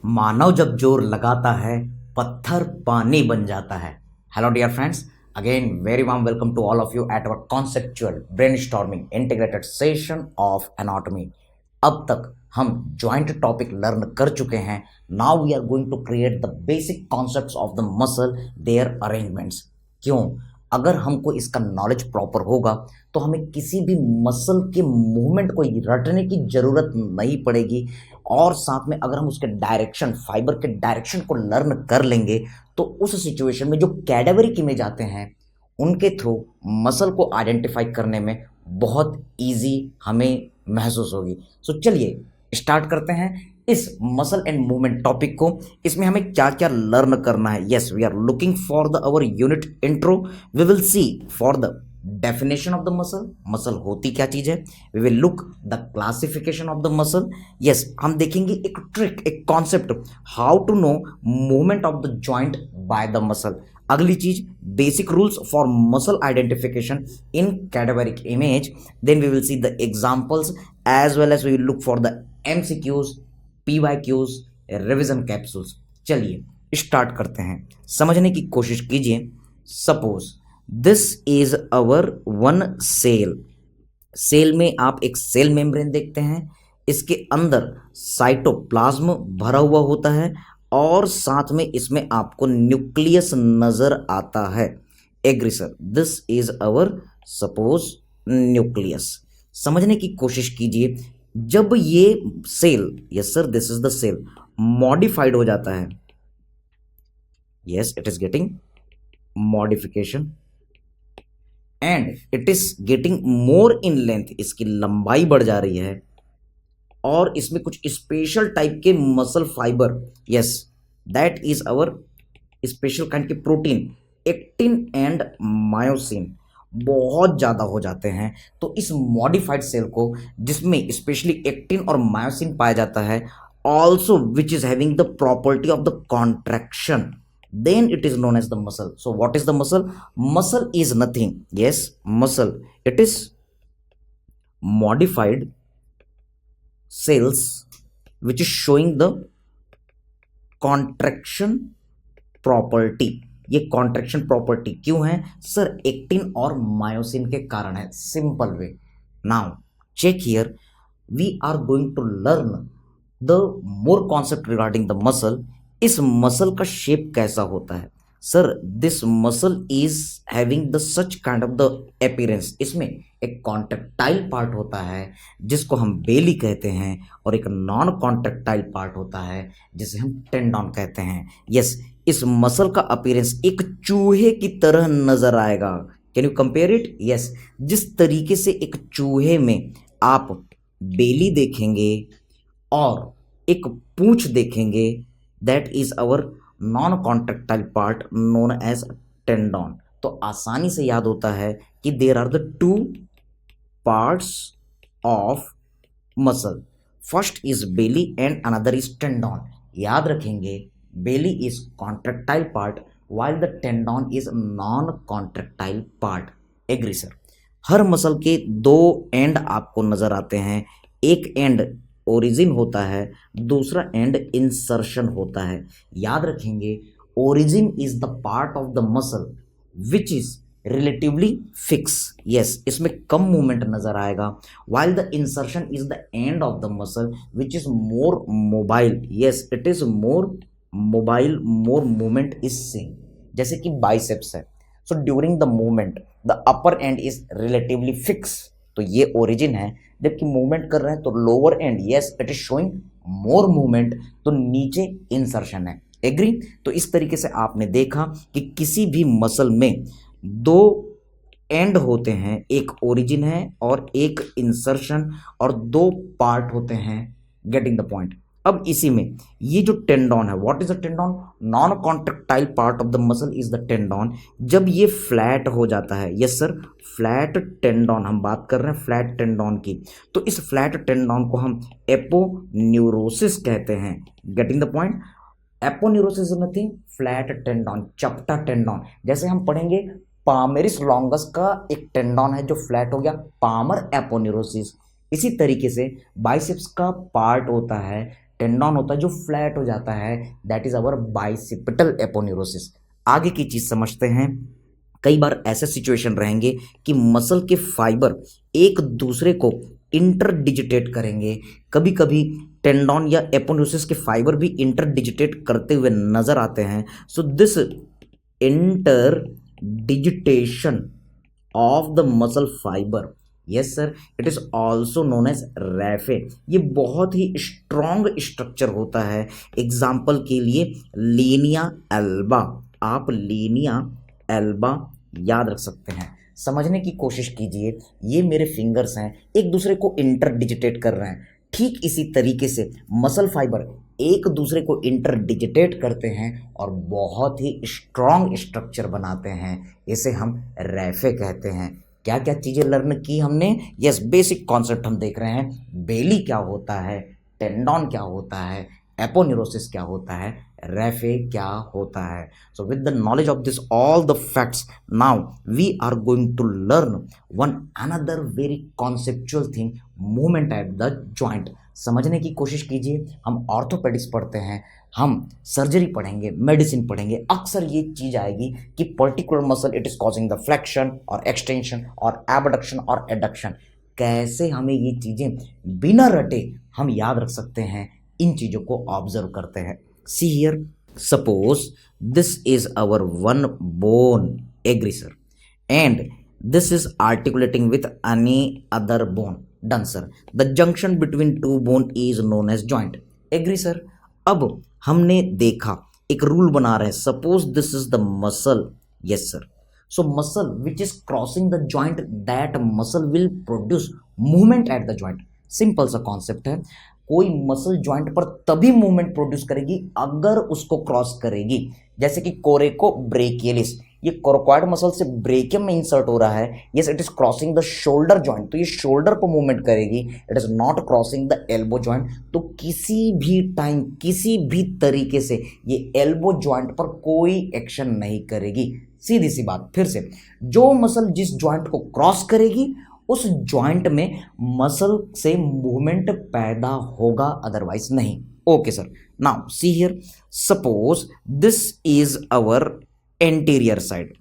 मानव जब जोर लगाता है पत्थर पानी बन जाता है। Hello dear friends, again very warm welcome to all of you at our conceptual brainstorming integrated session of anatomy. अब तक हम ज्वाइंट टॉपिक लर्न कर चुके हैं। Now we are going to create the basic concepts of the muscle, their arrangements. क्यों? अगर हमको इसका नॉलेज प्रॉपर होगा तो हमें किसी भी मसल के मूवमेंट को रटने की जरूरत नहीं पड़ेगी, और साथ में अगर हम उसके डायरेक्शन, फाइबर के डायरेक्शन को लर्न कर लेंगे तो उस सिचुएशन में जो कैडावरिक इमेज आते हैं उनके थ्रू मसल को आइडेंटिफाई करने में बहुत इजी हमें महसूस होगी। सो चलिए स्टार्ट करते हैं इस मसल एंड मूवमेंट टॉपिक को। इसमें हमें क्या क्या लर्न करना है। Yes, we are looking for the our unit intro. We will see for the definition of the muscle, muscle होती क्या चीज है। We will look the classification of the muscle. Yes, हम देखेंगे एक ट्रिक, एक concept, how to know movement of the joint by the muscle. अगली चीज, basic rules for muscle identification in cadaveric image. Then we will see the examples as well as we will look for the MCQs, PYQs, revision capsules. चलिए start करते हैं, समझने की कोशिश कीजिए। Suppose this is our one cell. Cell में आप एक सेल मेम्ब्रेन देखते हैं, इसके अंदर साइटोप्लाज्म भरा हुआ होता है और साथ में इसमें आपको न्यूक्लियस नजर आता है। Agree sir, this is our suppose nucleus. समझने की कोशिश कीजिए, जब ये cell, yes sir this is the cell, modified हो जाता है, yes it is getting modification and it is getting more in length, इसकी लंबाई बढ़ जा रही है और इसमें कुछ स्पेशल टाइप के muscle fibre, yes that is our special kind के प्रोटीन, एक्टिन एंड मायोसिन बहुत ज़्यादा हो जाते हैं। तो इस मॉडिफाइड सेल को, जिसमें स्पेशली एक्टिन और मायोसिन पाया जाता है, also which is having the property of the contraction, then it is known as the muscle. So what is the muscle? Muscle is nothing, yes, muscle, it is modified cells which is showing the contraction property. ये contraction property क्यों है sir? Actin और myosin के कारण है, simple way. Now check here, we are going to learn the more concept regarding the muscle. इस muscle का shape कैसा होता है sir? This muscle is having the such kind of the appearance. इसमें एक कॉन्ट्रैक्टाइल पार्ट होता है जिसको हम बेली कहते हैं, और एक नॉन कॉन्ट्रैक्टाइल पार्ट होता है जिसे हम टेंडन कहते हैं। यस, इस मसल का अपीयरेंस एक चूहे की तरह नजर आएगा। Can you compare it? Yes, जिस तरीके से एक चूहे में आप बेली देखेंगे और एक पूंछ देखेंगे, that is our non-contractile part known as tendon। तो आसानी से याद होता है कि there are the two parts of muscle, first is belly and another is tendon। याद रखेंगे, belly is contractile part while the tendon is non-contractile part। Agree sir? हर मसल के दो एंड आपको नजर आते हैं, एक एंड ओरिजिन होता है, दूसरा एंड इंसर्शन होता है। याद रखेंगे, origin is the part of the muscle which is relatively fix, yes इसमें कम मूवमेंट नजर आएगा, while the insertion is the end of the muscle which is more mobile, yes it is more mobile, more movement is seen. जैसे कि biceps है, so during the movement the upper and is relatively fix, तो ये origin है। जबकि movement कर रहे हैं तो lower and, yes it is showing more movement, तो नीचे इंसर्शन है। एग्री? तो इस तरीके से आपने देखा कि किसी भी मसल में दो एंड होते हैं, एक ओरिजिन है और एक इंसर्शन, और दो पार्ट होते हैं। Getting the point? अब इसी में ये जो टेंडन है, what is the tendon? Non contractile part of the muscle is the tendon. जब ये फ्लैट हो जाता है, यस सर फ्लैट टेंडन, हम बात कर रहे हैं फ्लैट टेंडन की, तो इस फ्लैट टेंडन को हम एपोन्यूरोसिस कहते हैं। Getting the point? Aponeurosis is nothing, flat tendon, चपटा टेंडन। जैसे हम पढ़ेंगे पामेरिस लॉन्गस का एक टेंडन है जो फ्लैट हो गया, पामर एपोन्यूरोसिस। इसी तरीके से बाइसेप्स का पार्ट होता है टेंडन होता है जो फ्लैट हो जाता है, that is our bicipital aponeurosis. आगे की चीज समझते हैं। कई बार ऐसे सिचुएशन रहेंगे कि मसल के फाइबर एक दूसरे को इंटरडिजिटेट करेंगे। कभी कभी टेंडन या एपोन्यूरोसिस के फाइबर भी इंटरडिजिटेट करते हुए नजर आते हैं। So this interdigitation of the muscle fibre, yes sir, it is also known as raphe. ये बहुत ही स्ट्रॉन्ग स्ट्रक्चर होता है। एग्जाम्पल के लिए लीनिया एल्बा, आप लीनिया एल्बा याद रख सकते हैं। समझने की कोशिश कीजिए, ये मेरे फिंगर्स हैं, एक दूसरे को इंटरडिजिटेट कर रहे हैं। ठीक इसी तरीके से मसल फाइबर एक दूसरे को इंटरडिजिटेट करते हैं और बहुत ही स्ट्रॉन्ग स्ट्रक्चर बनाते हैं। इसे हम रैफे कहते हैं। क्या क्या चीज़ें लर्न की हमने? यस, बेसिक कॉन्सेप्ट हम देख रहे हैं। बेली क्या होता है, टेंडन क्या होता है, एपोन्यूरोसिस क्या होता है, रैफे क्या होता है। So with the knowledge of this all the facts, now we are going to learn one another very conceptual thing, movement at the joint. समझने की कोशिश कीजिए। हम ऑर्थोपेडिक्स पढ़ते हैं, हम सर्जरी पढ़ेंगे, मेडिसिन पढ़ेंगे, अक्सर ये चीज आएगी कि particular muscle it is causing the flexion और एक्सटेंशन और एबडक्शन और एडक्शन। कैसे हमें ये चीजें बिना रटे हम याद रख सकते हैं, इन चीजों को ऑब्जर्व करते हैं। See here, suppose this is our one bone, agree sir, and this is articulating with any other bone, done sir, the junction between two bone is known as joint, agree sir। अब हमने देखा, एक rule बना रहे हैं, suppose this is the muscle, yes sir, so muscle which is crossing the joint, that muscle will produce movement at the joint. Simple सा concept है, कोई मसल जॉइंट पर तभी मूवमेंट प्रोड्यूस करेगी अगर उसको क्रॉस करेगी। जैसे कि कोरेको ब्रेकियलिस, ये कोरोकॉइड मसल से ब्रेकियम में इंसर्ट हो रहा है, yes it is crossing the shoulder joint, तो ये शोल्डर पर मूवमेंट करेगी, it is not crossing the elbow joint. तो किसी भी टाइम, किसी भी तरीके से ये एल्बो जॉइंट पर कोई एक्शन नहीं करेगी। सीधी सी बात, फिर से, जो मसल जिस जॉइंट को क्रॉस करेगी उस जॉइंट में मसल से मूवमेंट पैदा होगा, अदरवाइज नहीं। Okay sir, now see here, suppose this is our anterior side,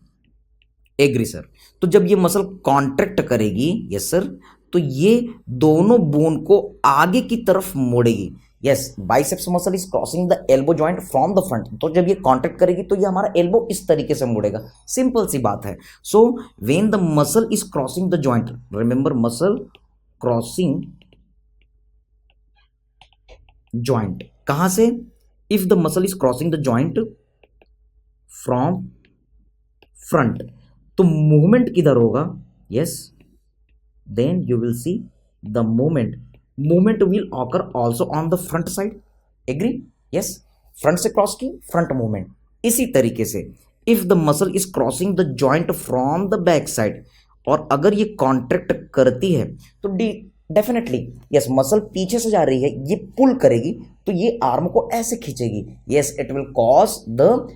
agree sir. तो जब ये मसल कॉन्ट्रैक्ट करेगी, यस सर, तो ये दोनों बोन को आगे की तरफ मोड़ेगी। Yes, biceps muscle is crossing the elbow joint from the front, तो जब ये कॉन्ट्रैक्ट करेगी तो ये हमारा एल्बो इस तरीके से मुड़ेगा। सिंपल सी बात है। So when the muscle is crossing the joint, remember muscle crossing joint, कहां से? If the muscle is crossing the joint from front, तो मूवमेंट किधर होगा? Yes, then you will see the movement will occur also on the front side, agree? Yes, front से cross की front movement. इसी तरीके से if the muscle is crossing the joint from the back side, और अगर ये contract करती है तो डेफिनेटली यस, मसल पीछे से जा रही है, ये पुल करेगी तो ये आर्म को ऐसे खींचेगी, yes it will cause the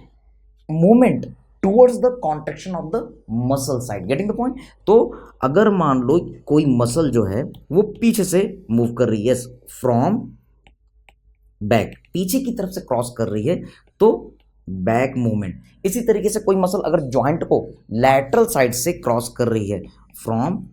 movement towards the contraction of the muscle side, getting the point. तो अगर मान लो कोई मसल जो है वो पीछे से मूव कर रही है, फ्रॉम बैक, पीछे की तरफ से क्रॉस कर रही है, तो बैक मूवमेंट। इसी तरीके से कोई मसल अगर जॉइंट को लैटरल साइड से क्रॉस कर रही है, फ्रॉम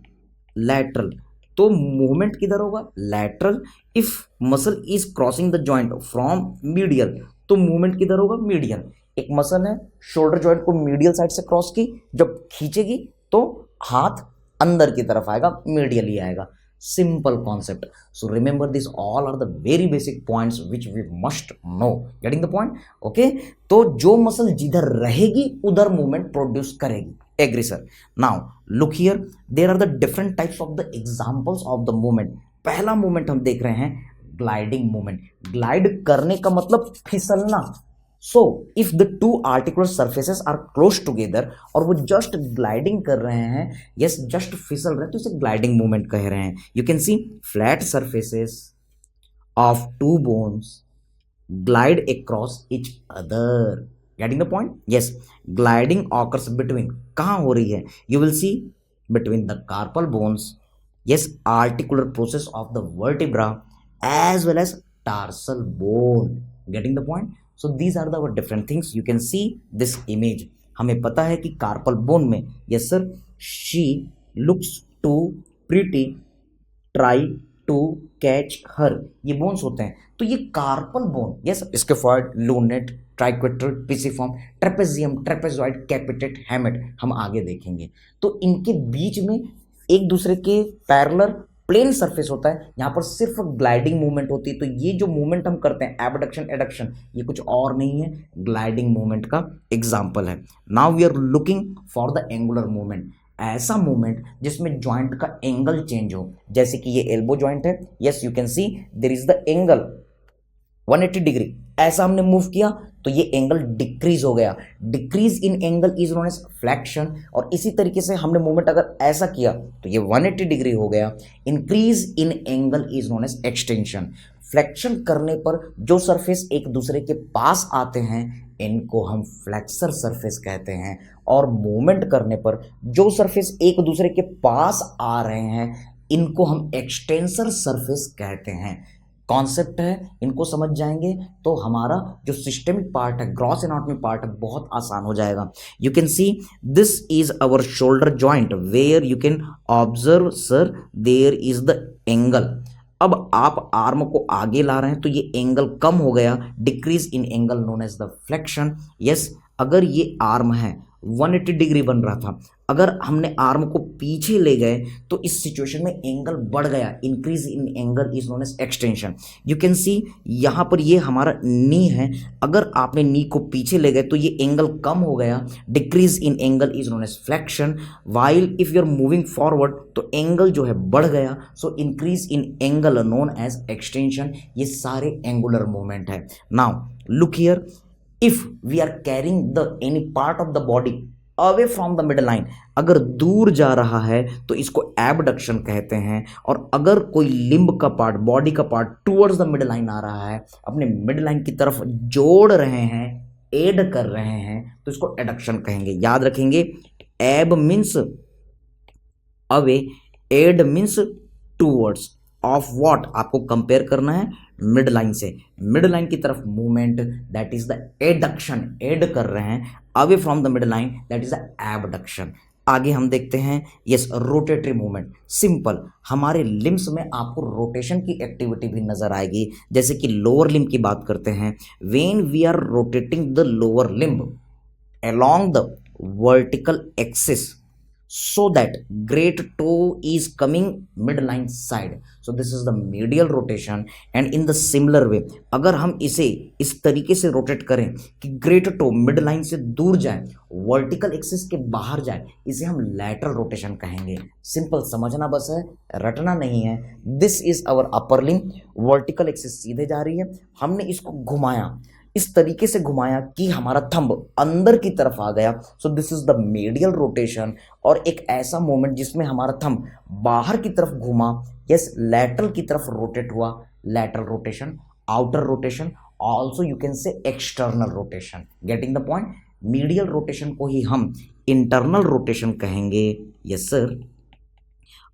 लैटरल, तो मूवमेंट किधर होगा? Lateral. If muscle is crossing the joint from medial, तो मूवमेंट किधर होगा? मीडियल। एक मसल है, शोल्डर जॉइंट को मीडियल साइड से क्रॉस की, जब खींचेगी तो हाथ अंदर की तरफ आएगा, मीडियल ही आएगा। Simple concept. So remember this all are the very basic points which we must know, getting the point. Okay, तो जो मसल जिधर रहेगी उधर मूवमेंट प्रोड्यूस करेगी, agree sir. Now look here, there are the different types of the examples of the movement. पहला movement हम देख रहे हैं ग्लाइडिंग मूवमेंट। ग्लाइड करने का मतलब फिसलना। So if the two articular surfaces are close together, और वो जस्ट ग्लाइडिंग कर रहे हैं, यस जस्ट फिसल रहे हैं, तो इसे ग्लाइडिंग मूवमेंट कह रहे हैं। You can see flat surfaces of two bones glide across each other, getting the point. Yes, gliding occurs between, कहां हो रही है? You will see between the carpal bones, yes articular process of the vertebra as well as tarsal bone. Getting the point? So these are the different things. You can see this image. हमें पता है कि carpal bone में, yes sir, she looks too pretty, try to catch her, ये bones होते हैं. तो ये carpal bone, yes, scaphoid, lunate, triquetral, pisiform, trapezium, trapezoid, capitate, hamate, हम आगे देखेंगे. तो इनके बीच में एक दूसरे के पैरेलल प्लेन सरफेस होता है. यहाँ पर सिर्फ ग्लाइडिंग मूवमेंट होती है. तो ये जो मूवमेंट हम करते हैं, एबडक्शन, एडक्शन, ये कुछ और नहीं है, ग्लाइडिंग मूवमेंट का एग्जाम्पल है. Now we are looking for the angular movement. ऐसा मूवमेंट जिसमें जॉइंट का एंगल चेंज हो, जैसे कि ये एल्बो जॉइंट है. Yes, you can see there is the angle 180 degree. ऐसा हमने मूव किया तो ये एंगल डिक्रीज हो गया. Decrease in angle is known as flexion. और इसी तरीके से हमने मूवमेंट अगर ऐसा किया तो ये 180 डिग्री हो गया. Increase in angle is known as extension. Flexion करने पर जो सरफेस एक दूसरे के पास आते हैं इनको हम फ्लेक्सर सरफेस कहते हैं. और मूवमेंट करने पर जो सरफेस एक दूसरे के पास आ रहे हैं इनको हम एक्सटेंसर सरफेस कहते हैं. कॉन्सेप्ट है, इनको समझ जाएंगे तो हमारा जो सिस्टमिक पार्ट है, ग्रॉस एनाटॉमी पार्ट है, बहुत आसान हो जाएगा. You can see this is our shoulder joint where you can observe sir there is the angle. अब आप आर्म को आगे ला रहे हैं तो ये एंगल कम हो गया, decrease in angle known as the flexion. Yes, अगर ये आर्म है 180 डिग्री बन रहा था, अगर हमने आर्म को पीछे ले गए तो इस सिचुएशन में एंगल बढ़ गया. Increase in angle is known as extension. You can see यहाँ पर ये हमारा नी है, अगर आपने नी को पीछे ले गए तो ये एंगल कम हो गया. Decrease in angle is known as flexion. While if you are moving forward तो एंगल जो है बढ़ गया, so increase in angle known as extension. ये सारे एंगुलर मूवमेंट है. Now look here, if we are carrying the any part of the body away from the midline, अगर दूर जा रहा है तो इसको एबडक्शन कहते हैं. और अगर कोई लिम्ब का पार्ट, बॉडी का part towards the mid line आ रहा है, अपने मिड लाइन की तरफ जोड़ रहे हैं, एड कर रहे हैं, तो इसको एडक्शन कहेंगे. याद रखेंगे, ab means away, ad means towards. Of what, आपको कंपेयर करना है मिड लाइन से. मिड लाइन की तरफ movement, that is the adduction, ad कर रहे हैं. Away from the mid line, that is the abduction. आगे हम देखते हैं, यस, रोटेटरी मूवमेंट. सिंपल, हमारे लिम्स में आपको रोटेशन की एक्टिविटी भी नजर आएगी. जैसे कि लोअर लिम्ब की बात करते हैं, when we are rotating the lower limb along the vertical axis so that great toe is coming midline side, so this is the medial rotation. and in the similar way, अगर हम इसे इस तरीके से रोटेट करें कि great to mid line से दूर जाए, वर्टिकल एक्सिस के बाहर जाए, इसे हम लैटरल रोटेशन कहेंगे. सिंपल, समझना बस है, रटना नहीं है. This is our upper limb, vertical axis सीधे जा रही है, हमने इसको घुमाया, इस तरीके से घुमाया कि हमारा थंब अंदर की तरफ आ गया, सो this is the medial rotation. और एक ऐसा मोमेंट जिसमें हमारा थंब बाहर की तरफ घूमा, यस, लैटरल की तरफ रोटेट हुआ, lateral rotation. Outer rotation, also you can say external rotation. Getting the point. Medial rotation को ही हम इंटरनल रोटेशन कहेंगे, यस सर,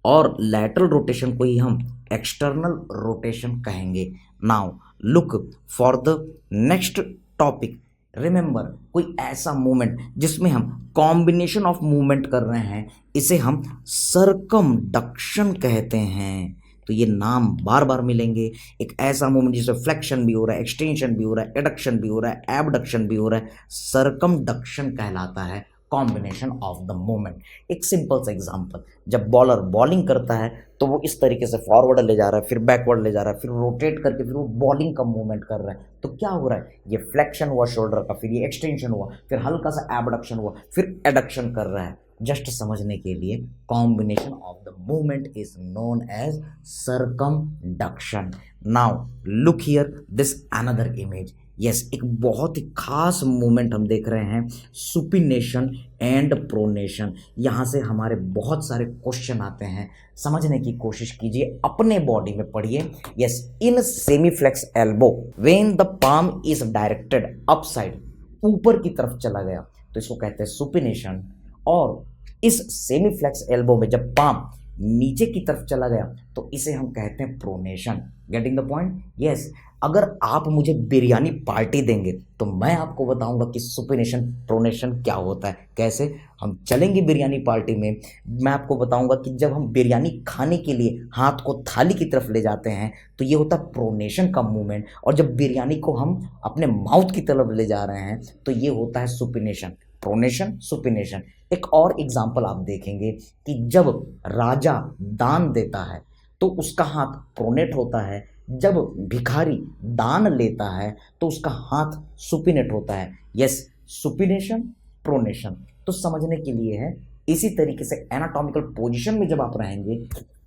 और लैटरल रोटेशन को ही हम एक्सटर्नल रोटेशन कहेंगे. Now look for the next topic. Remember, कोई ऐसा मूवमेंट जिसमें हम कॉम्बिनेशन ऑफ मूवमेंट कर रहे हैं, इसे हम सर्कमडक्शन कहते हैं. तो ये नाम बार बार मिलेंगे. एक ऐसा मूवमेंट जिसमें फ्लेक्शन भी हो रहा है, एक्सटेंशन भी हो रहा है, एडक्शन भी हो रहा है, एबडक्शन भी हो रहा है, सर्कमडक्शन कहलाता है. Combination of the movement. एक सिंपल सा एग्जांपल, जब बॉलर बॉलिंग करता है तो वो इस तरीके से फॉरवर्ड ले जा रहा है, फिर बैकवर्ड ले जा रहा है, फिर रोटेट करके फिर वो बॉलिंग का मूवमेंट कर रहा है, तो क्या हो रहा है, ये फ्लेक्शन हुआ शोल्डर का, फिर ये एक्सटेंशन हुआ, फिर हल्का सा एबडक्शन हुआ, फिर एडक्शन कर रहा है. जस्ट समझने के लिए, combination of the movement is known as circumduction. Now look here this another image. Yes, एक बहुत ही खास मूवमेंट हम देख रहे हैं, सुपिनेशन एंड प्रोनेशन. यहाँ से हमारे बहुत सारे क्वेश्चन आते हैं, समझने की कोशिश कीजिए, अपने बॉडी में पढ़िए. Yes, in semiflexed elbow when the palm is directed upside, ऊपर की तरफ चला गया तो इसको कहते हैं सुपिनेशन. और इस सेमीफ्लेक्स एल्बो में जब पाम नीचे की तरफ चला गया तो इसे हम कहते हैं pronation. Getting the point. Yes, अगर आप मुझे बिरयानी पार्टी देंगे तो मैं आपको बताऊंगा कि सुपिनेशन प्रोनेशन क्या होता है। कैसे? हम चलेंगे बिरयानी पार्टी में, मैं आपको बताऊंगा कि जब हम बिरयानी खाने के लिए हाथ को थाली की तरफ ले जाते हैं तो ये होता है प्रोनेशन का मूवमेंट, और जब बिरयानी को हम अपने माउथ की तरफ ले जा रहे हैं तो ये होता है सुपिनेशन। Pronation, supination. एक और एग्जाम्पल आप देखेंगे कि जब राजा दान देता है तो उसका हाथ प्रोनेट होता है, जब भिखारी दान लेता है तो उसका हाथ सुपिनेट होता है। Yes, supination, pronation. तो समझने के लिए है, इसी तरीके से एनाटॉमिकल पोजीशन में जब आप रहेंगे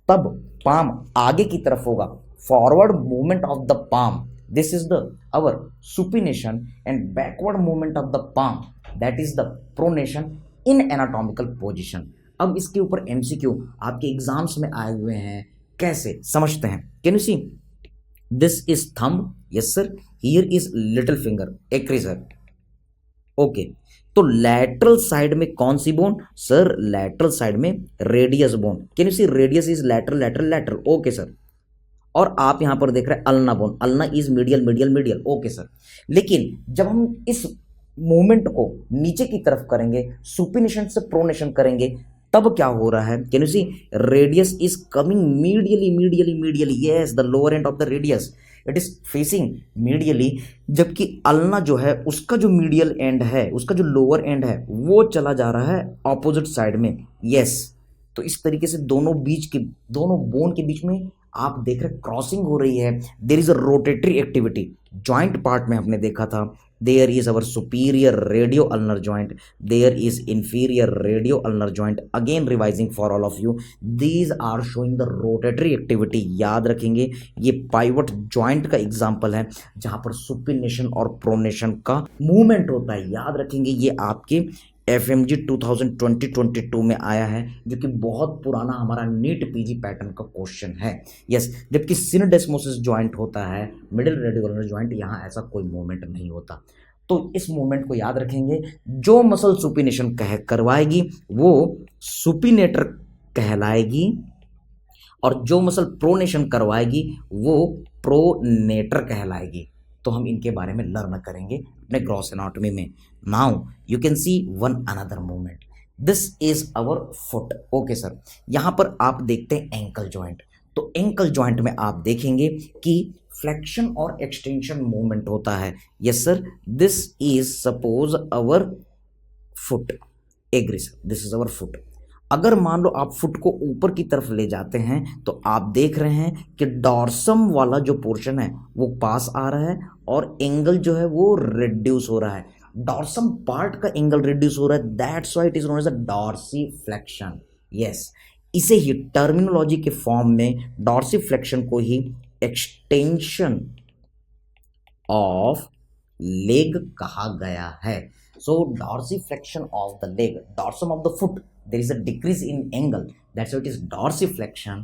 तब पाम आगे की तरफ होगा, forward movement of the palm, this is the our supination, and backward movement of the palm, that is the pronation in anatomical position. अब इसके ऊपर एमसीक्यू आपके एग्जाम्स में आए हुए हैं, कैसे समझते हैं? Can you see? This is thumb, yes sir, here is little finger, एक्रेजर। ओके, तो लैटरल साइड में कौन सी बोन? सर लैटरल साइड में radius bone. Can you see? Radius is lateral, lateral, lateral. Okay sir. और आप यहां पर देख रहे हैं ulna bone, ulna is medial, medial, medial. Okay sir. लेकिन जब हम इस मूवमेंट को नीचे की तरफ करेंगे, सुपिनेशन से प्रोनेशन करेंगे, तब क्या हो रहा है? Can you see? Radius is coming medially, medially, medially. Yes, the lower end of the radius it is facing medially, जबकि अल्ना जो है उसका जो मीडियल एंड है, उसका जो लोअर एंड है वो चला जा रहा है ऑपोजिट साइड में। यस, तो इस तरीके से दोनों बोन के बीच में आप देख रहे क्रॉसिंग हो रही है। There is a rotatory activity. Joint part में हमने देखा था, there is our superior radio ulnar joint, there is inferior radio ulnar joint. Again revising for all of you, these are showing the rotatory activity. याद रखेंगे, ये pivot joint का example है जहां पर सुपिनेशन और प्रोनेशन का मूवमेंट होता है। याद रखेंगे, ये आपके FMG 2020-22 में आया है, जो कि बहुत पुराना हमारा नीट पीजी पैटर्न का क्वेश्चन है। यस, जबकि सिनडेस्मोसिस जॉइंट होता है, मिडिल रेडिकुलर जॉइंट, यहाँ ऐसा कोई मूवमेंट नहीं होता। तो इस मूवमेंट को याद रखेंगे, जो मसल सुपिनेशन करवाएगी वो सुपिनेटर कहलाएगी, और जो मसल प्रोनेशन करवाएगी वो प्रोनेटर कहलाएगी। तो हम इनके बारे में लर्न करेंगे अपने ग्रॉस एनाटॉमी में। Now you can see one another movement, this is our foot. Okay sir, यहां पर आप देखते हैं एंकल जॉइंट। तो एंकल जॉइंट में आप देखेंगे कि फ्लेक्शन और एक्सटेंशन मूवमेंट होता है। Yes sir, this is suppose our foot, agree sir, this is our foot. अगर मान लो आप फुट को ऊपर की तरफ ले जाते हैं तो आप देख रहे हैं कि डॉर्सम वाला जो पोर्शन है वो पास आ रहा है और एंगल जो है वो रिड्यूस हो रहा है। डॉर्सम पार्ट का एंगल रिड्यूस हो रहा है, that's why it is known as a dorsiflexion. Yes, इसे ही टर्मिनोलॉजी के फॉर्म में डॉर्सीफ्लेक्शन को ही एक्सटेंशन ऑफ लेग कहा गया है। So dorsiflexion of the leg, dorsum of the foot, there is a decrease in angle, that's why it is dorsiflexion।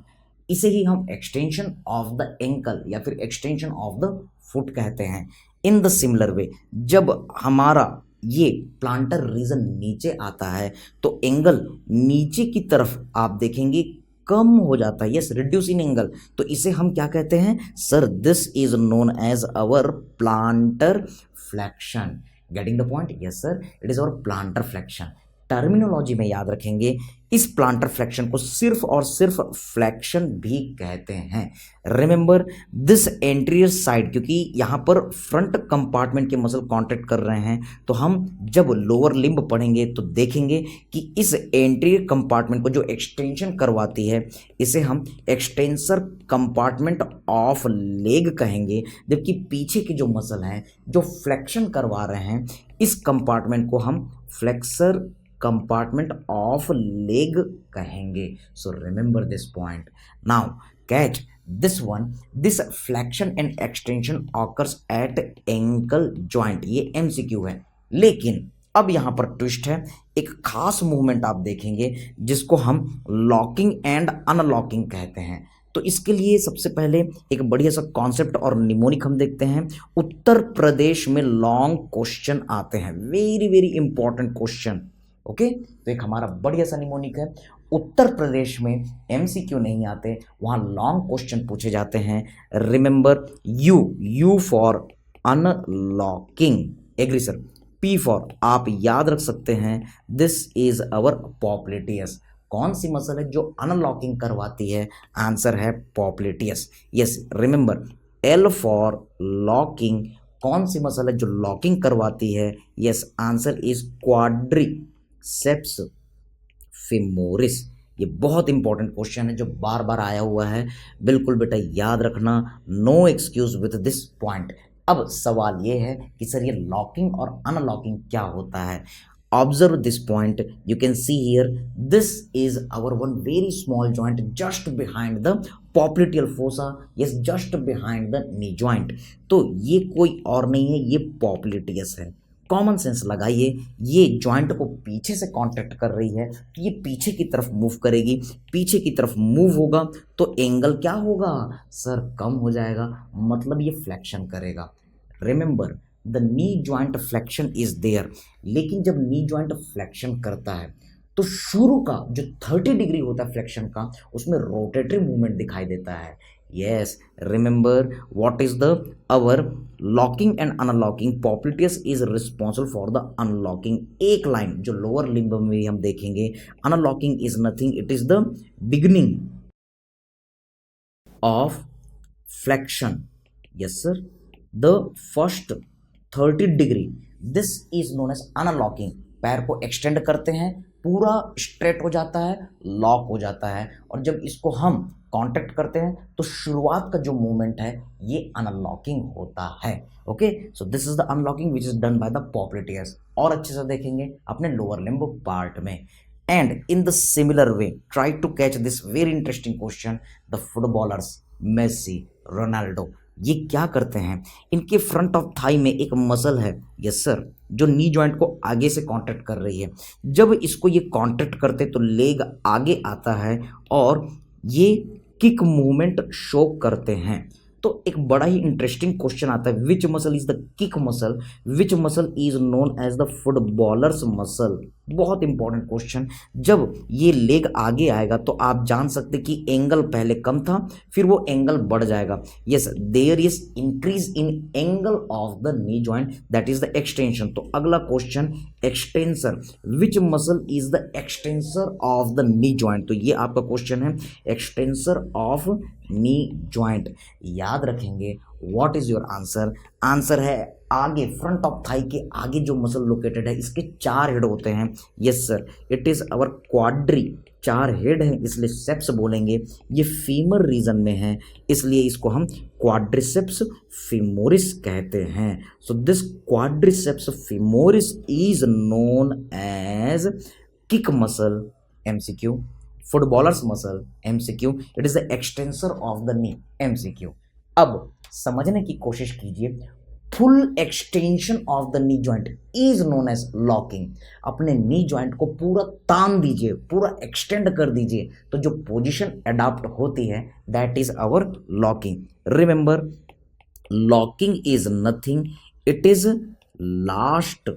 इसे ही हम extension of the ankle या फिर extension of the foot कहते हैं। in the similar way, जब हमारा ये प्लांटर रीजन नीचे आता है तो एंगल नीचे की तरफ आप देखेंगे कम हो जाता है। Yes, reduce in angle. तो इसे हम क्या कहते हैं? Sir, this is known as our plantar flexion. Getting the point? Yes sir, it is our plantar flexion. Terminology में याद रखेंगे, इस प्लांटर फ्लेक्शन को सिर्फ और सिर्फ फ्लेक्शन भी कहते हैं। रिमेंबर दिस एंटीरियर साइड, क्योंकि यहां पर फ्रंट कंपार्टमेंट के मसल कॉन्ट्रैक्ट कर रहे हैं, तो हम जब लोअर लिम्ब पढ़ेंगे तो देखेंगे कि इस एंटीरियर कंपार्टमेंट को जो एक्सटेंशन करवाती है इसे हम एक्सटेंसर कंपार्टमेंट ऑफ लेग कहेंगे, जबकि पीछे के जो मसल हैं जो फ्लेक्शन करवा रहे हैं इस कंपार्टमेंट को हम फ्लेक्सर कंपार्टमेंट ऑफ लेग कहेंगे। सो remember this point. Now catch this one, this flexion and extension occurs eight ankle joint. ये एमसीक्यू है, लेकिन अब यहां पर ट्विस्ट है। एक खास मूवमेंट आप देखेंगे जिसको हम लॉकिंग एंड अनलॉकिंग कहते हैं। तो इसके लिए सबसे पहले एक बढ़िया सा कॉन्सेप्ट और निमोनिक हम देखते हैं। उत्तर प्रदेश में लॉन्ग क्वेश्चन आते हैं, very very important question. Okay, तो एक हमारा बढ़िया सा निमोनिक है, उत्तर प्रदेश में एमसीक्यू नहीं आते, वहाँ लॉन्ग क्वेश्चन पूछे जाते हैं। Remember U for unlocking, agree sir. P for आप याद रख सकते हैं, दिस इज अवर पॉप्लिटियस। कौन सी मसल है जो अनलॉकिंग करवाती है? आंसर है popliteus. Yes remember L for locking, कौन सी मसल है जो लॉकिंग करवाती है? Yes answer is quadriceps femoris. ये बहुत इंपॉर्टेंट क्वेश्चन है जो बार बार आया हुआ है, बिल्कुल बेटा याद रखना, no excuse with this point. अब सवाल ये है कि सर ये लॉकिंग और अनलॉकिंग क्या होता है? Observe this point, you can see here, this is our one very small joint just behind the popliteal fossa, yes just behind the knee joint. तो ये कोई और नहीं है, ये पॉप्लिटियस है। कॉमन सेंस लगाइए, ये जॉइंट को पीछे से कांटेक्ट कर रही है तो ये पीछे की तरफ मूव करेगी, पीछे की तरफ मूव होगा तो एंगल क्या होगा सर? कम हो जाएगा, मतलब ये फ्लेक्शन करेगा। Remember the knee joint flexion is there, लेकिन जब नी जॉइंट फ्लेक्शन करता है तो शुरू का जो 30 डिग्री होता है फ्लेक्शन का, उसमें रोटेटरी मूवमेंट दिखाई देता है। Yes remember what is the our locking and unlocking, popliteus is responsible for the unlocking. एक लाइन जो लोअर लिम्ब में भी हम देखेंगे, unlocking is nothing, it is the beginning of flexion. Yes sir, the first 30 degree, this is known as unlocking. पैर को extend करते हैं, पूरा स्ट्रेट हो जाता है, लॉक हो जाता है, और जब इसको हम कांटेक्ट करते हैं तो शुरुआत का जो मूवमेंट है ये अनलॉकिंग होता है। Okay, so this is the unlocking which is done by the popliteus. और अच्छे से देखेंगे अपने लोअर लिम्ब पार्ट में। And in the similar way try to catch this very interesting question, the footballers Messi, Ronaldo, ये क्या करते हैं? इनके फ्रंट ऑफ थाई में एक मसल है, यस सर, जो नी जॉइंट को आगे से कांटेक्ट कर रही है। जब इसको ये कांटेक्ट करते तो लेग आगे आता है और ये किक मूवमेंट शो करते हैं। तो एक बड़ा ही इंटरेस्टिंग क्वेश्चन आता है, which muscle is the kick muscle, which muscle is known as the footballers muscle. बहुत इंपॉर्टेंट क्वेश्चन। जब ये लेग आगे आएगा तो आप जान सकते कि एंगल पहले कम था, फिर वो एंगल बढ़ जाएगा। Yes there is increase in angle of the knee joint, that is the extension. तो अगला question extensor, which muscle is the extensor of the knee joint. तो ये आपका क्वेश्चन है, एक्सटेंसर ऑफ नी जॉइंट। याद रखेंगे what is your answer? Answer है आगे, फ्रंट ऑफ थाई के आगे जो मसल लोकेटेड है, इसके 4 हेड होते हैं। Yes sir, it is our quadri, 4 head है इसलिए सेप्स बोलेंगे। ये फीमर रीजन में है इसलिए इसको हम क्वाड्रिसेप्स फीमोरिस कहते हैं। So this quadriceps femoris is known as kick muscle, MCQ, footballers muscle, MCQ, it is the extensor of the knee, MCQ. अब समझने की कोशिश कीजिए, full extension of the knee joint is known as locking. अपने knee joint को पूरा तान दीजिए, पूरा एक्सटेंड कर दीजिए, तो जो पोजीशन अडॉप्ट होती है that is our locking. Remember locking is nothing, it is last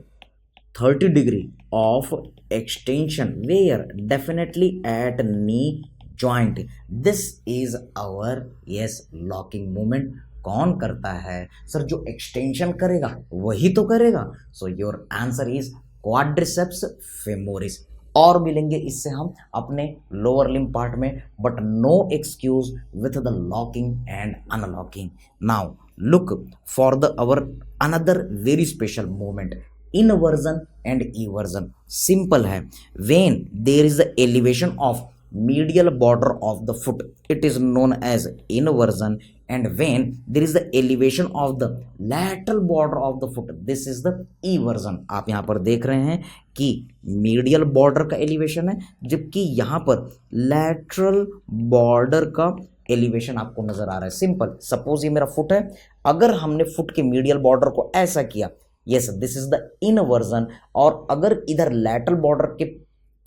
30 degree of extension where definitely at knee joint, this is our yes locking movement. कौन करता है सर? जो एक्सटेंशन करेगा वही तो करेगा। So your answer is quadriceps femoris. और मिलेंगे इससे हम अपने लोअर लिम्ब पार्ट में, but no excuse with the locking and unlocking. Now look for the our another very special movement, inversion and eversion. Simple है, when there is the elevation of medial border of the foot, it is known as inversion, and when there is the elevation of the lateral border of the foot, this is the eversion। आप यहाँ पर देख रहे हैं कि medial border का elevation है, जबकि यहाँ पर लैटरल बॉर्डर का एलिवेशन आपको नजर आ रहा है। सिंपल, सपोज ये मेरा फुट है, अगर हमने फुट के मीडियल बॉर्डर को ऐसा किया, yes this is the inversion, और अगर इधर लैटरल बॉर्डर के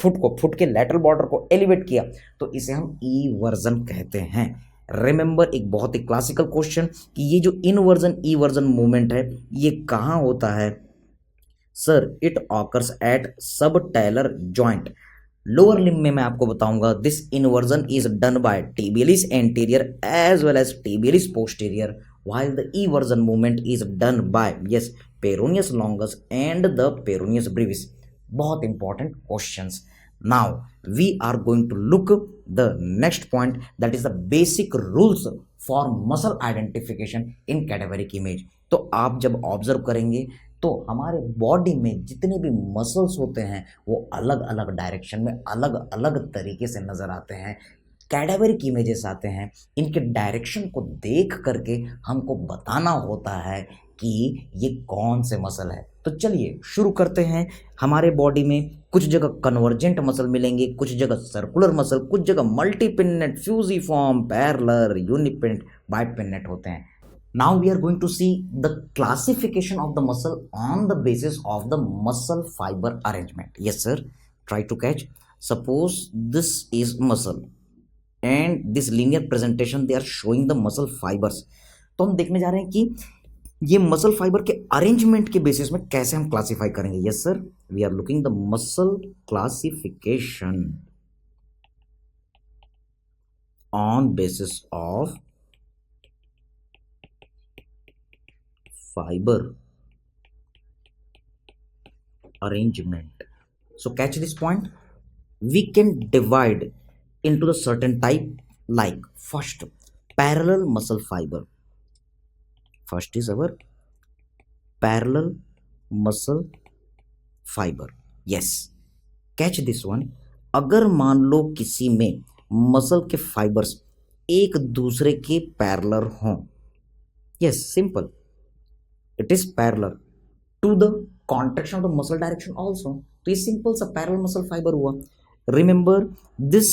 फुट के लैटरल बॉर्डर को एलिवेट किया तो इसे हम इवर्जन कहते हैं। रिमेंबर एक बहुत ही क्लासिकल क्वेश्चन कि ये जो इनवर्जन इवर्जन मूवमेंट है ये कहाँ होता है? सर इट ऑकर्स एट सब टेलर जॉइंट, लोअर लिम्ब में मैं आपको बताऊंगा this inversion is done bye tibialis anterior as well as tibialis posterior, while the eversion movement is done by yes peroneus longus and the peroneus brevis. बहुत important questions. Now we are going to look the next point, that is the basic rules for muscle identification in cadaveric image. तो आप जब observe करेंगे तो हमारे body में जितने भी मसल्स होते हैं वो अलग अलग डायरेक्शन में अलग अलग तरीके से नज़र आते हैं. कैडावरिक इमेजेस आते हैं, इनके डायरेक्शन को देख करके हमको बताना होता है कि ये कौन से मसल है. तो चलिए शुरू करते हैं. हमारे बॉडी में कुछ जगह कन्वर्जेंट मसल मिलेंगे, कुछ जगह सर्कुलर मसल, कुछ जगह मल्टीपिन्नेट, फ्यूजिफॉर्म, पैरेलल, यूनिपिन्नेट, बाइपिन्नेट होते हैं. Now we are going to see the classification of the muscle on the basis of the muscle fiber arrangement. Yes sir, try to catch. Suppose this is muscle and this linear presentation they are showing the muscle fibers. तो हम देखने जा रहे हैं कि ये muscle fibre के arrangement के बेसिस में कैसे हम क्लासिफाई करेंगे. Yes sir, we are looking the muscle classification on basis of fiber arrangement. So catch this point. We can divide into the certain type, like first parallel muscle fiber. First is our parallel muscle fiber. Yes, catch this one. अगर मान लो किसी में muscle के fibres एक दूसरे के parallel हों, yes simple, it is parallel to the contraction of the muscle direction also. तो ये सिंपल सा पैरेलल मसल फाइबर हुआ. Remember this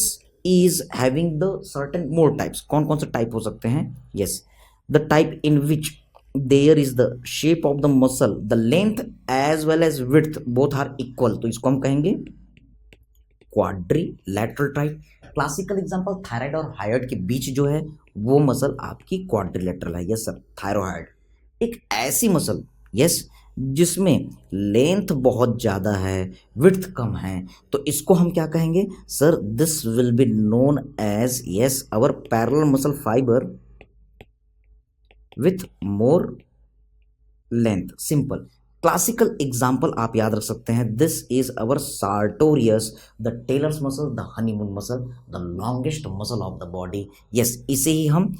is having the certain more types. कौन कौन से टाइप हो सकते हैं? Yes, the type in which there is the shape of the muscle, the length as well as width both are equal, तो इसको हम कहेंगे quadrilateral type. Classical example thyroid और हायोइड के बीच जो है वो मसल आपकी क्वाड्रिलैटरल है. यस सर, थायरोइड एक ऐसी मसल यस जिसमें लेंथ बहुत ज़्यादा है, विड्थ कम है, तो इसको हम क्या कहेंगे sir? This will be known as yes our parallel muscle fibre with more length. Simple classical example आप याद रख सकते हैं. This is our sartorius, the tailor's muscle, the honeymoon muscle, the longest muscle of the body. Yes, इसे ही हम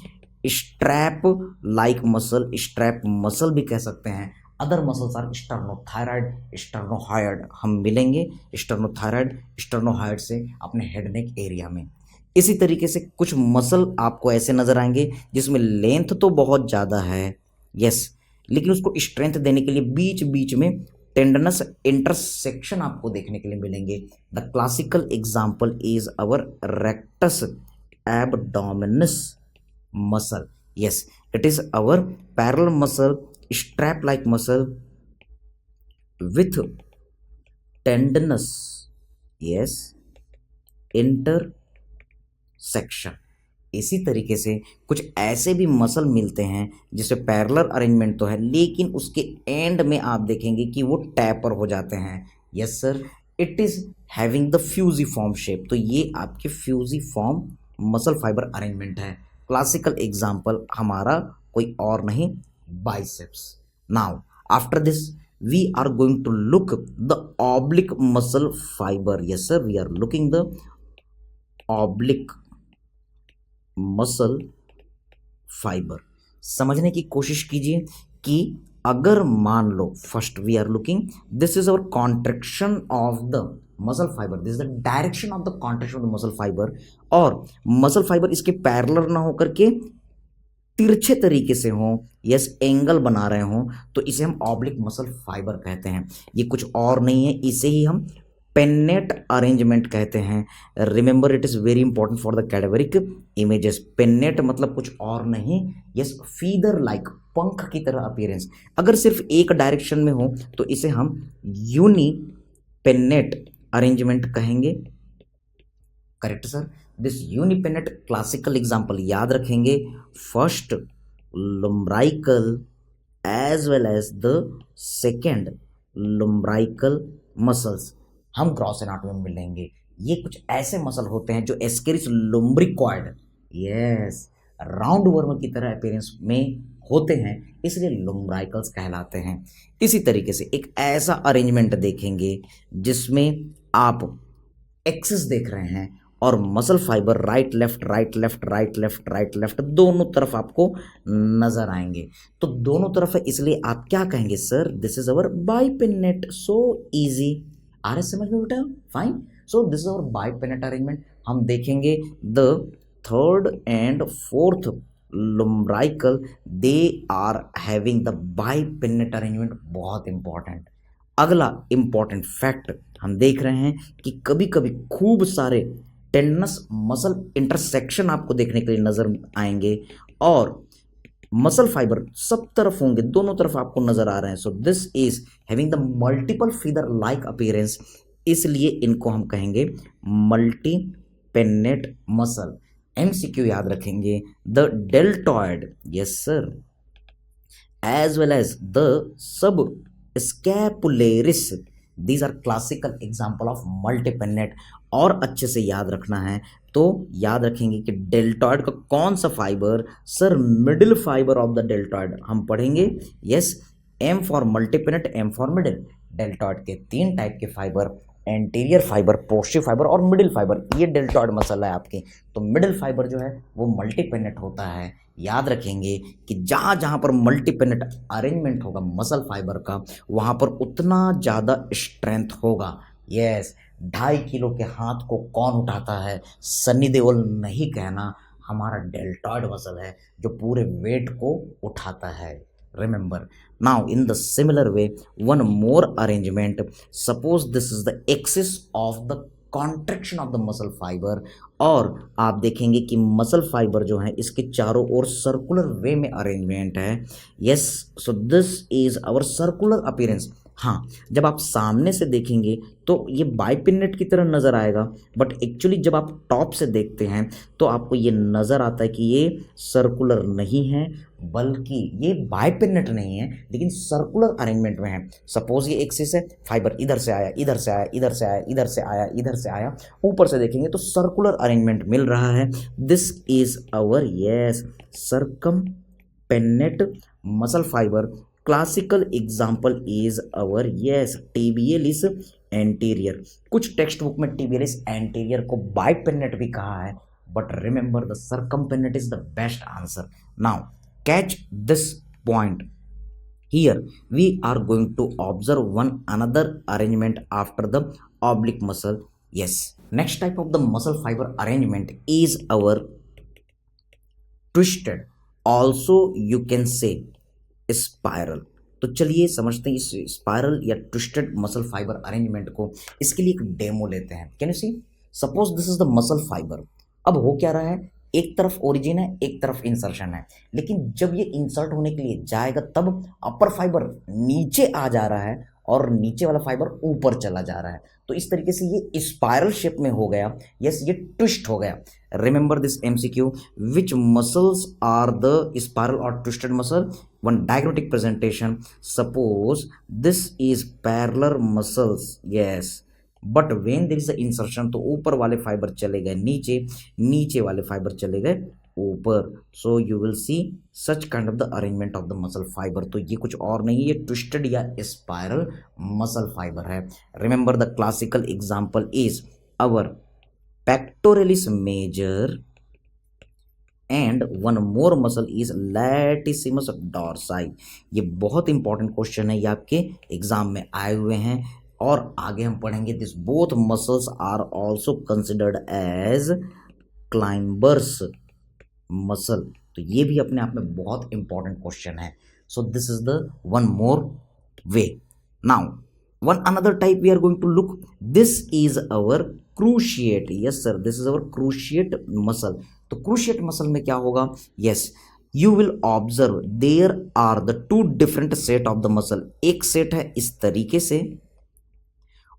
strap like muscle, strap muscle भी कह सकते हैं. Other muscles are sternothyroid, sternohyoid. हम मिलेंगे स्टर्नोथायराइड, स्टर्नोहायोइड से अपने हेड नेक एरिया में. इसी तरीके से कुछ मसल आपको ऐसे नजर आएंगे जिसमें लेंथ तो बहुत ज़्यादा है यस, लेकिन उसको स्ट्रेंथ देने के लिए बीच बीच में टेंडनस इंटरसेक्शन आपको देखने के लिए मिलेंगे. The classical example is our rectus abdominis muscle. Yes, it is our parallel muscle, strap like muscle with tendinous yes intersection. इसी तरीके से कुछ ऐसे भी मसल मिलते हैं जिसमें पैरेलल अरेंजमेंट तो है लेकिन उसके एंड में आप देखेंगे कि वो टैपर हो जाते हैं. Yes sir, it is having the fusiform shape. तो ये आपके फ्यूजिफॉर्म मसल फाइबर अरेंजमेंट है. क्लासिकल एग्जाम्पल हमारा कोई और नहीं, biceps. Now after this we are going to look the oblique muscle fibre. Yes sir, we are looking the oblique muscle fibre. समझने की कोशिश कीजिए कि अगर मान लो first we are looking, this is our contraction of the muscle fibre, this is the direction of the contraction of the muscle fibre. और muscle fibre इसके पैरेलल ना होकर के तिरछे तरीके से हो, यस एंगल बना रहे हो, तो इसे हम ऑब्लिक मसल फाइबर कहते हैं. ये कुछ और नहीं है, इसे ही हम पेन्नेट अरेंजमेंट कहते हैं. Remember it is very important for the cadaveric images. Pennate मतलब कुछ और नहीं, यस फीदर लाइक, पंख की तरह अपीयरेंस. अगर सिर्फ एक डायरेक्शन में हो तो इसे हम यूनी पेन्नेट अरेंजमेंट कहेंगे. Correct sir. This unipennate classical example याद रखेंगे. First lumbrical as well as the second lumbrical muscles हम क्रॉस एनाटॉमी में मिलेंगे. ये कुछ ऐसे मसल होते हैं जो Ascaris lumbricoid, yes, round worm की तरह अपीयरेंस में होते हैं, इसलिए लुम्ब्राइकल्स कहलाते हैं। इसी तरीके से एक ऐसा अरेंजमेंट देखेंगे जिसमें आप एक्सिस देख रहे हैं और muscle fibre right left right left right left right left दोनों तरफ आपको नजर आएंगे। तो दोनों तरफ है इसलिए आप क्या कहेंगे, sir this is our bipennate. So easy, आ रहा है समझ में बेटा? Fine. So this is our bipennate arrangement. हम देखेंगे the third and fourth lumbrical, they are having the bipennate arrangement. बहुत इंपॉर्टेंट। अगला इंपॉर्टेंट फैक्ट हम देख रहे हैं कि कभी कभी खूब सारे टेंडनस मसल इंटरसेक्शन आपको देखने के लिए नजर आएंगे और मसल फाइबर सब तरफ होंगे, दोनों तरफ आपको नजर आ रहे हैं। So this is having the multiple feather like appearance, इसलिए इनको हम कहेंगे मल्टी पेनेट मसल। एमसीक्यू याद रखेंगे, the deltoid, yes sir, as well as the subscapularis, these are classical example of multipennate। और अच्छे से याद रखना है तो याद रखेंगे कि डेल्टॉइड का कौन सा fibre, sir middle fibre of the deltoid हम पढ़ेंगे। Yes, M for multipennate, M for middle. Deltoid के 3 टाइप के fibre, anterior fibre, posterior fibre और मिडिल फाइबर। ये डेल्टॉइड मसल है आपकी। तो मिडिल फाइबर जो है वो मल्टीपेनेट होता है। याद रखेंगे कि जहाँ जहाँ पर मल्टीपेनेट अरेंजमेंट होगा मसल फाइबर का, वहाँ पर उतना ज़्यादा स्ट्रेंथ होगा। यस, 2.5 किलो के हाथ को कौन उठाता है? सनी देओल नहीं कहना, हमारा डेल्टॉइड मसल है जो पूरे वेट को उठाता है। Remember, now in the similar way, one more arrangement, suppose this is the axis of the contraction of the muscle fiber, और आप देखेंगे कि मसल फाइबर जो है इसके चारों ओर सर्कुलर वे में अरेंजमेंट है। Yes, so this is our circular appearance. हाँ, जब आप सामने से देखेंगे तो ये बाइपिनेट की तरह नज़र आएगा, बट एक्चुअली जब आप टॉप से देखते हैं तो आपको ये नज़र आता है कि ये सर्कुलर नहीं है, बल्कि ये बाइपिनेट नहीं है लेकिन सर्कुलर अरेंजमेंट में है। सपोज ये एक्सिस है, फाइबर इधर से आया, इधर से आया, इधर से आया, इधर से आया, इधर से आया, ऊपर से देखेंगे तो सर्कुलर अरेंजमेंट मिल रहा है। This is our yes circumpennate muscle fibre. Classical example is our yes tibialis anterior. कुछ टेक्स्ट बुक में टिबियलिस एंटीरियर को बाइपेनेट भी कहा है, but remember the circumpennate is the best answer. Now catch this point. Here we are going to observe one another arrangement after the oblique muscle. Yes, next type of the muscle fiber arrangement is our twisted, also you can say spiral. तो चलिए समझते हैं इस spiral या twisted muscle fibre arrangement को। इसके लिए एक डेमो लेते हैं। Can you see, suppose this is the muscle fibre. अब हो क्या रहा है, एक तरफ ओरिजिन है, एक तरफ इंसर्शन है, लेकिन जब ये इंसर्ट होने के लिए जाएगा तब अपर फाइबर नीचे आ जा रहा है और नीचे वाला फाइबर ऊपर चला जा रहा है। तो इस तरीके से ये स्पायरल शेप में हो गया। यस, ये ट्विस्ट हो गया। Remember this MCQ, which muscles are the spiral और twisted muscle? One diagrammatic presentation, suppose this is parallel muscles, yes, but when there is the insertion तो ऊपर वाले फाइबर चले गए नीचे, नीचे वाले फाइबर चले गए ऊपर। So you will see such kind of the arrangement of the muscle fibre. तो ये कुछ और नहीं है, ये ट्विस्टेड या स्पायरल मसल फाइबर है। Remember the classical example is our pectoralis major and one more muscle is latissimus dorsi. ये बहुत इंपॉर्टेंट क्वेश्चन है, ये आपके एग्जाम में आए हुए हैं और आगे हम पढ़ेंगे। This both muscles are also considered as climbers muscle. तो ये भी अपने आप में बहुत इंपॉर्टेंट क्वेश्चन है। So this is the one more way. Now one another type we are going to look, this is our cruciate. Yes sir, this is our cruciate muscle. तो cruciate muscle में क्या होगा? Yes, you will observe there are the 2 different set of the muscle. एक set है इस तरीके से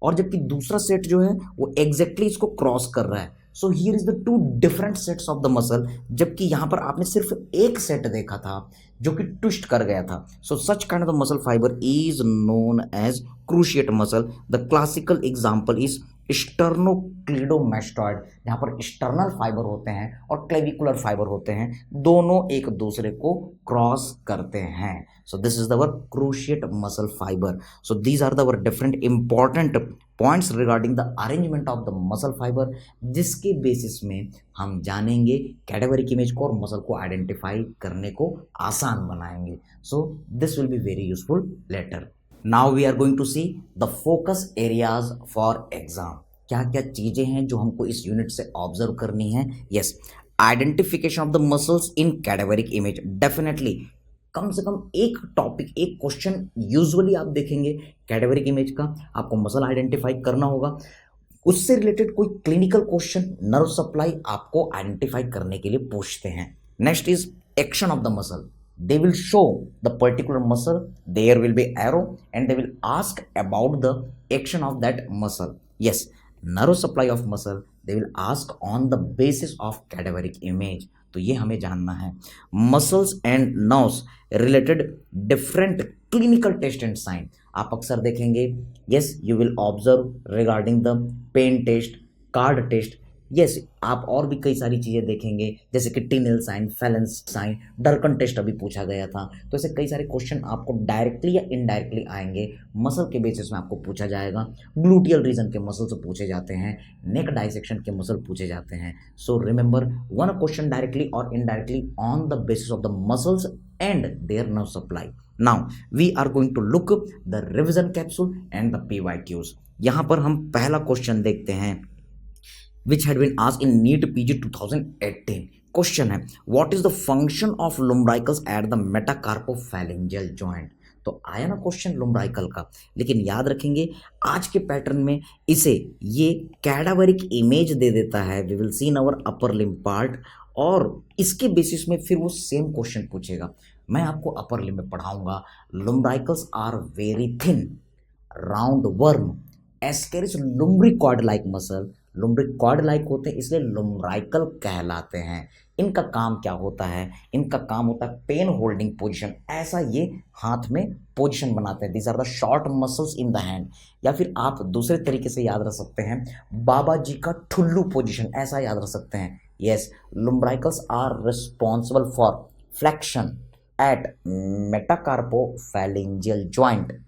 और जबकि दूसरा सेट जो है वो एग्जैक्टली इसको क्रॉस कर रहा है। So here is the 2 different sets of the muscle, जबकि यहां पर आपने सिर्फ एक सेट देखा था जो कि ट्विस्ट कर गया था। So such kind of the muscle fibre is known as cruciate muscle. The classical example is sternocleidomastoid, जहाँ पर स्टर्नल फाइबर होते हैं और क्लेविकुलर फाइबर होते हैं, दोनों एक दूसरे को क्रॉस करते हैं. So this is our cruciate muscle fibre. So these are the different important points regarding the arrangement of the muscle fibre, जिसके बेसिस में हम जानेंगे कैडेवरिक इमेज को और मसल को आइडेंटिफाई करने को आसान बनाएंगे. So this will be very useful later. Now we are going to see the focus areas for exam. क्या क्या चीजें हैं जो हमको इस यूनिट से ऑब्जर्व करनी है? Yes, identification of the muscles in cadaveric image. Definitely come से कम एक टॉपिक, एक क्वेश्चन यूजुअली आप देखेंगे कैडेवरिक इमेज का, आपको मसल आइडेंटिफाई करना होगा. उससे रिलेटेड कोई क्लिनिकल क्वेश्चन नर्व सप्लाई आपको आइडेंटिफाई करने के लिए पूछते हैं. Next is action of the muscle. They will show the particular muscle, there will be arrow and they will ask about the action of that muscle. Yes, nerve supply of muscle they will ask on the basis of cadaveric image. तो ये हमें जानना है. Muscles and nerves related different clinical test and sign. आप अक्सर देखेंगे, yes you will observe regarding the pain test, card test. Yes आप और भी कई सारी चीज़ें देखेंगे, जैसे कि टिनल साइन, फैलेंस साइन, डर्कन टेस्ट अभी पूछा गया था. तो ऐसे कई सारे क्वेश्चन आपको डायरेक्टली या इनडायरेक्टली आएंगे. मसल के बेसिस में आपको पूछा जाएगा. ग्लूटियल रीजन के मसल से पूछे जाते हैं, नेक डाइसेक्शन के मसल पूछे जाते हैं. So remember one question directly और indirectly on the basis of the muscles and their nerve supply. Now we are going to look the revision capsule and the PYQs. यहाँ पर हम पहला क्वेश्चन देखते हैं which had been asked in NEET PG 2018. Question है, what is the function of lumbricals at the metacarpophalangeal joint? तो आया ना क्वेश्चन लुम्ब्राइकल का, लेकिन याद रखेंगे आज के पैटर्न में इसे ये कैडावरिक इमेज दे देता है. We will see in our upper limb part और इसके बेसिस में फिर वो सेम क्वेश्चन पूछेगा. मैं आपको अपर लिम्ब में पढ़ाऊंगा. Lumbricals are very thin round worm Ascaris lumbricoid like muscle. Lumbricoid like होते हैं इसलिए लुम्ब्राइकल कहलाते हैं. इनका काम क्या होता है? इनका काम होता है पेन होल्डिंग पोजीशन. ऐसा ये हाथ में पोजीशन बनाते हैं. These are the short muscles in the hand. या फिर आप दूसरे तरीके से याद रख सकते हैं, बाबा जी का ठुल्लू पोजीशन, ऐसा याद रख सकते हैं. Yes, lumbricals are responsible for flexion at metacarpophalangeal joint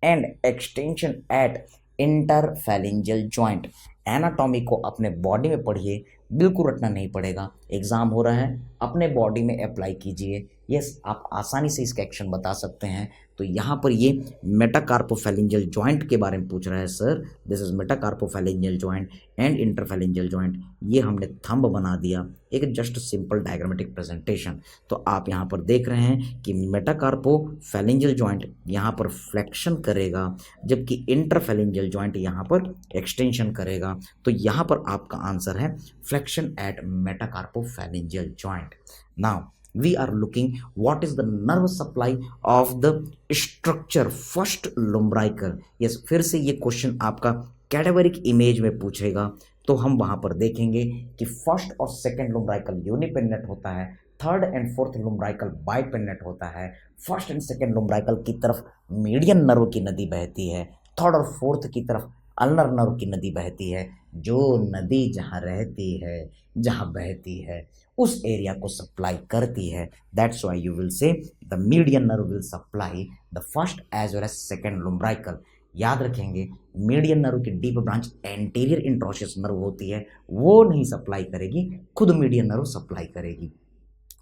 and extension at interphalangeal joint. Anatomy को अपने बॉडी में पढ़िए, बिल्कुल रटना नहीं पड़ेगा. एग्जाम हो रहा है, अपने बॉडी में अप्लाई कीजिए. यस, आप आसानी से इसका एक्शन बता सकते हैं. तो यहाँ पर ये मेटाकार्पोफैलेंजियल जॉइंट के बारे में पूछ रहा है. Sir this is metacarpophalangeal joint and interphalangeal joint. ये हमने थंब बना दिया, एक जस्ट सिंपल डायग्रामेटिक प्रेजेंटेशन. तो आप यहाँ पर देख रहे हैं कि मेटाकार्पोफैलेंजियल जॉइंट यहाँ पर फ्लेक्शन करेगा, जबकि इंटरफैलेंजियल जॉइंट यहाँ पर एक्सटेंशन करेगा. तो यहाँ पर आपका आंसर है flexion at metacarpophalangeal joint. Now we are looking what is the nerve supply of the structure first lumbrical. yes, फिर से ये क्वेश्चन आपका कैडावरिक इमेज में पूछेगा. तो हम वहां पर देखेंगे कि फर्स्ट और सेकंड लुम्ब्राइकल यूनिपेन्नेट होता है, थर्ड एंड फोर्थ लुम्ब्राइकल बाइपेन्नेट होता है. फर्स्ट एंड सेकंड लुम्ब्राइकल की तरफ मीडियन नर्व की नदी बहती है, थर्ड और फोर्थ की तरफ अल्नर नर्व की नदी बहती है. जो नदी जहाँ रहती है, जहाँ बहती है, उस एरिया को सप्लाई करती है. That's why you will say the median nerve will supply the first as well as second lumbrical. याद रखेंगे मीडियन नर्व की deep branch anterior interosseous nerve होती है, वो नहीं सप्लाई करेगी, खुद मीडियन नर्व सप्लाई करेगी.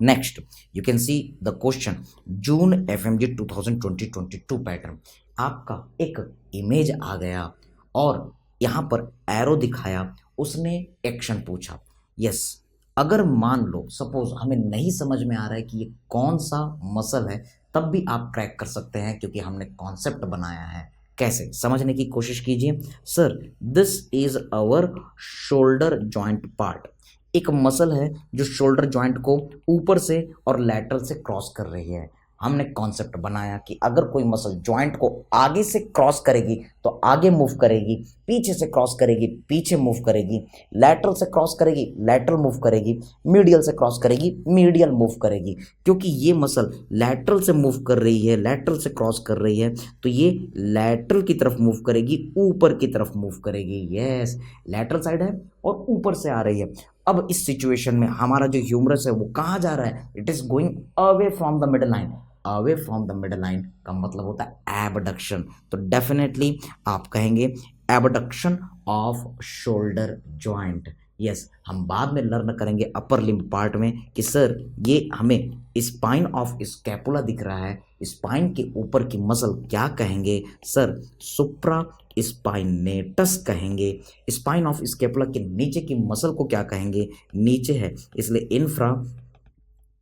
Next you can see the question June FMG 2020-22 pattern. आपका एक इमेज आ गया और यहाँ पर एरो दिखाया, उसने एक्शन पूछा. यस, अगर मान लो सपोज हमें नहीं समझ में आ रहा है कि ये कौन सा मसल है, तब भी आप ट्रैक कर सकते हैं क्योंकि हमने कॉन्सेप्ट बनाया है. कैसे समझने की कोशिश कीजिए. Sir this is our shoulder joint part. एक मसल है जो शोल्डर जॉइंट को ऊपर से और लैटरल से क्रॉस कर रही है. हमने कॉन्सेप्ट बनाया कि अगर कोई मसल जॉइंट को आगे से क्रॉस करेगी तो आगे मूव करेगी, पीछे से क्रॉस करेगी पीछे मूव करेगी, लैटरल से क्रॉस करेगी लैटरल मूव करेगी, मीडियल से क्रॉस करेगी मीडियल मूव करेगी। क्योंकि ये मसल लैटरल से मूव कर रही है, लैटरल से क्रॉस कर रही है, तो ये लैटरल की तरफ मूव करेगी, ऊपर की तरफ मूव करेगी। यस, लैटरल साइड है और ऊपर से आ रही है। अब इस सिचुएशन में हमारा जो ह्यूमरस है वो कहाँ जा रहा है? It is going away from the middle line. Away from the middle line का मतलब होता है एबडक्शन। तो डेफिनेटली आप कहेंगे abduction off shoulder joint. Yes, हम बाद में लर्न करेंगे अपर लिम्ब पार्ट में कि सर ये हमें स्पाइन ऑफ स्कैपुला दिख रहा है, स्पाइन के ऊपर की मसल क्या कहेंगे सर? सुप्रा स्पाइनेटस कहेंगे। स्पाइन ऑफ स्कैपुला के नीचे की मसल को क्या कहेंगे? नीचे है इसलिए इंफ्रा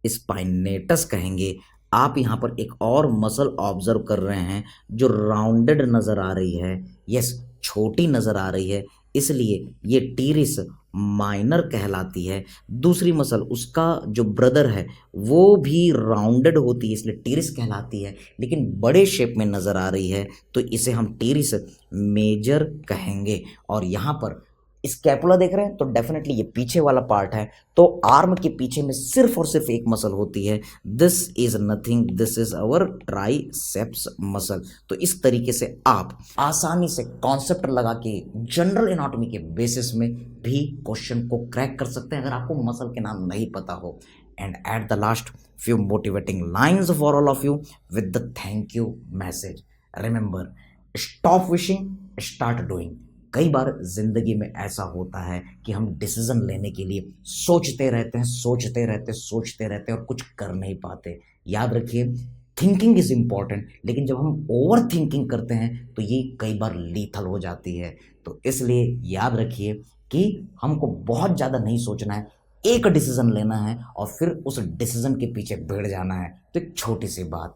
स्पाइनेटस कहेंगे। आप यहाँ पर एक और मसल ऑब्जर्व कर रहे हैं जो राउंडेड नजर आ रही है। यस, छोटी नजर आ रही है, इसलिए ये टीरिस माइनर कहलाती है। दूसरी मसल उसका जो ब्रदर है वो भी राउंडेड होती है, इसलिए टीरिस कहलाती है, लेकिन बड़े शेप में नजर आ रही है तो इसे हम टीरिस मेजर कहेंगे। और यहाँ पर स्कैपुला देख रहे हैं तो डेफिनेटली ये पीछे वाला पार्ट है, तो आर्म के पीछे में सिर्फ और सिर्फ एक मसल होती है। This is nothing, this is our triceps muscle. तो इस तरीके से आप आसानी से कॉन्सेप्ट लगा के जनरल एनाटॉमी के बेसिस में भी क्वेश्चन को क्रैक कर सकते हैं अगर आपको मसल के नाम नहीं पता हो। And at the last few motivating lines for all of you with the thank you message. Remember, stop wishing, start doing. कई बार जिंदगी में ऐसा होता है कि हम डिसीजन लेने के लिए सोचते रहते हैं, सोचते रहते हैं और कुछ कर नहीं पाते। याद रखिए, थिंकिंग इज इम्पॉर्टेंट, लेकिन जब हम ओवर थिंकिंग करते हैं तो ये कई बार लीथल हो जाती है। तो इसलिए याद रखिए कि हमको बहुत ज़्यादा नहीं सोचना है, एक डिसीजन लेना है और फिर उस डिसीजन के पीछे भिड़ जाना है। तो एक छोटी सी बात,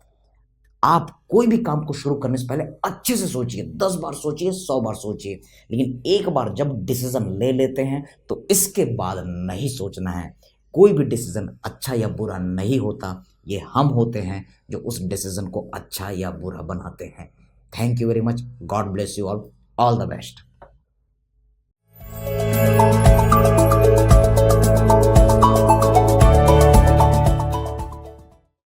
आप कोई भी काम को शुरू करने से पहले अच्छे से सोचिए, 10 बार सोचिए, 100 बार सोचिए, लेकिन एक बार जब डिसीजन ले लेते हैं तो इसके बाद नहीं सोचना है। कोई भी डिसीजन अच्छा या बुरा नहीं होता, ये हम होते हैं जो उस डिसीजन को अच्छा या बुरा बनाते हैं। Thank you very much, God bless you all the best.